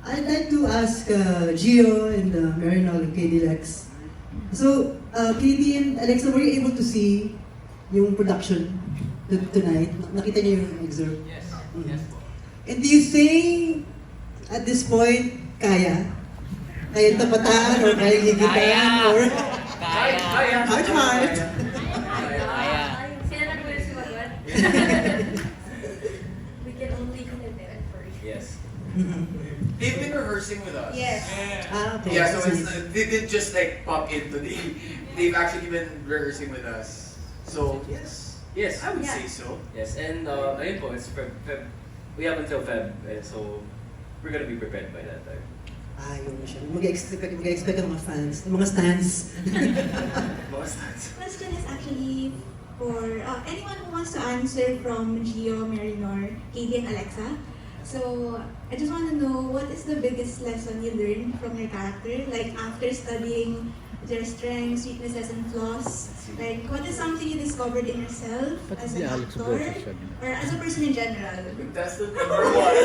I'd like to ask Gio and Marynor and KDLex. So, KD and Alexa, were you able to see yung production tonight? Nakita niyo yung excerpt? Yes. Yes po. And do you think, at this point, kaya? Kaya tapatan or kaya gigitan or... Kaya. Heart. Kaya. Sila na po yung sumagot. We can only commit at first. Yes. They've been rehearsing with us. Yes. Okay. Yeah, so That's it's, nice. they didn't just like pop in today. They've actually been rehearsing with us. So yes, Yes. I would Yeah. say so. Yes, and ayun po, it's Feb. We have until Feb, so we're gonna be prepared by that time. Yun siya. Mag-expect ang mga fans, ang mga stands. Mga stats. Question is actually for anyone who wants to answer from Gio, Marynor, KD, and Alexa. So I just want to know, what is the biggest lesson you learned from your character? Like after studying their strengths, weaknesses, and flaws, like what is something you discovered in yourself as an actor or as a person in general? Contestant number one.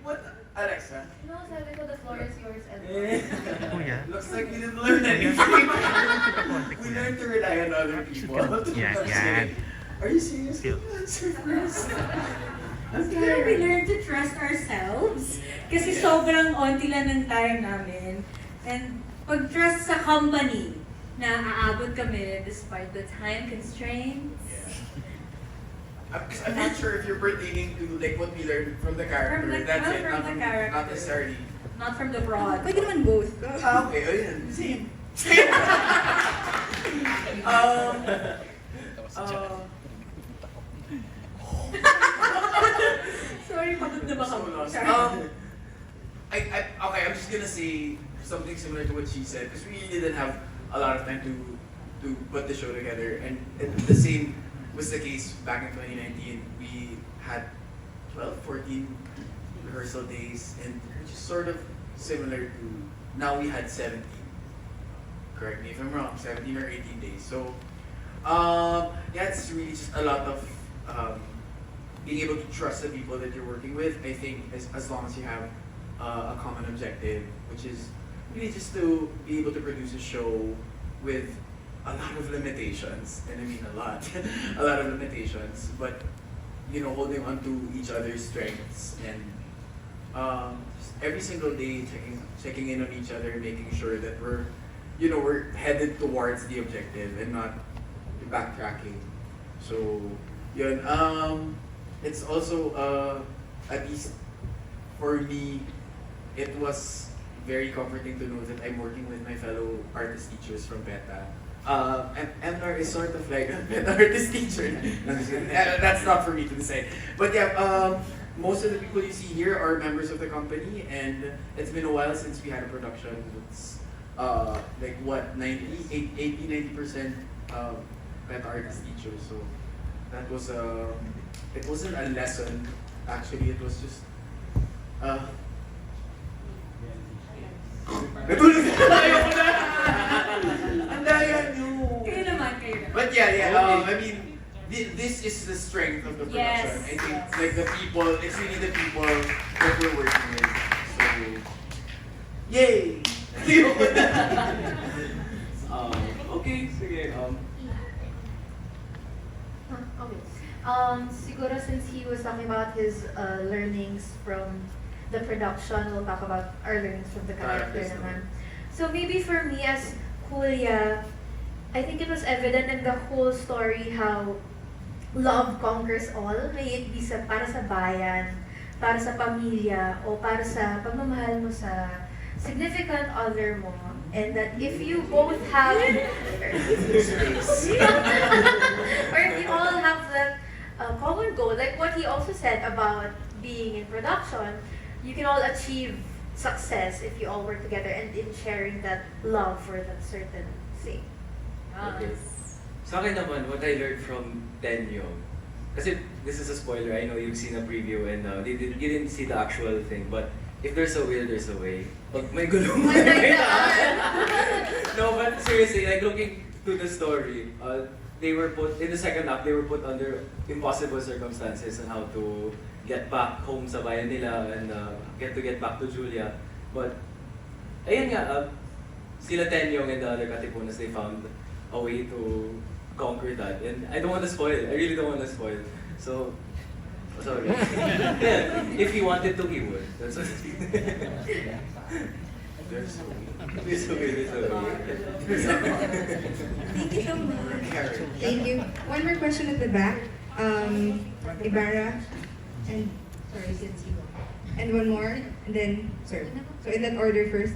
What, Alexa? No, sabi ko, the floor is yours. Looks like we didn't learn anything. We learned to rely on other people. Yan. Are you serious? Answer first. Kaya we learn to trust ourselves. Kasi sobrang onti lang ng time namin. And pag-trust sa company na aabot kami despite the time constraints. I'm not sure if you're pertaining to like what we learned from the character. That's it. From the character. Not necessarily. Not from the broad. Pwede naman both. Okay, ayun. Same. Sorry, pagod na ba So kami? lost. Okay, I'm just gonna say something similar to what she said because we really didn't have a lot of time to put the show together, and the same was the case back in 2019. We had 12, 14 rehearsal days, and just sort of similar to now we had 17. Correct me if I'm wrong, 17 or 18 days. So, yeah, it's really just a lot of being able to trust the people that you're working with. I think as long as you have a common objective, which is really just to be able to produce a show with a lot of limitations, and I mean a lot, a lot of limitations, but you know, holding on to each other's strengths and just every single day checking in on each other, making sure that we're headed towards the objective and not backtracking. So, yun. It's also at least for me, it was very comforting to know that I'm working with my fellow artist teachers from PETA. And MNAR is sort of like a PETA artist teacher. That's not for me to decide. But yeah, most of the people you see here are members of the company, and it's been a while since we had a production. It's like what, 80-90% PETA artist teachers. So that was it wasn't a lesson. Actually, it was just Kayo naman. But yeah, I mean, this is the strength of the production. Yes. I think like the people, it's really the people that we're working with. So, yay! Okay, sige. Okay. Siguro since he was talking about his learnings from the production, we'll talk about our learnings from the character Characters naman. So maybe for me as Julia, I think it was evident in the whole story how love conquers all. May it be para sa bayan, para sa pamilya, o para sa pagmamahal mo sa significant other mo. And that if you both have, or if you all have that common goal, like what he also said about being in production, you can all achieve success if you all work together and in sharing that love for that certain thing. Okay. Sa akin naman, what I learned from Tenyong, kasi this is a spoiler, I know you've seen a preview and you didn't see the actual thing, but if there's a will, there's a way. Pag may gulong, Oh my God! No, but seriously, like looking to the story, they were put, in the second act, they were put under impossible circumstances on how to get back home sa bayan nila and get back to Julia. But, ayun nga, sila Tenyong and the other Katipunas, they found a way to conquer that. And I don't want to spoil, I really don't want to spoil. So, sorry. Yeah, if he wanted to, he would. That's what There's a way. Thank you so much. Thank you. One more question at the back. Ibarra, and sorry, and one more, and then sir. So in that order first.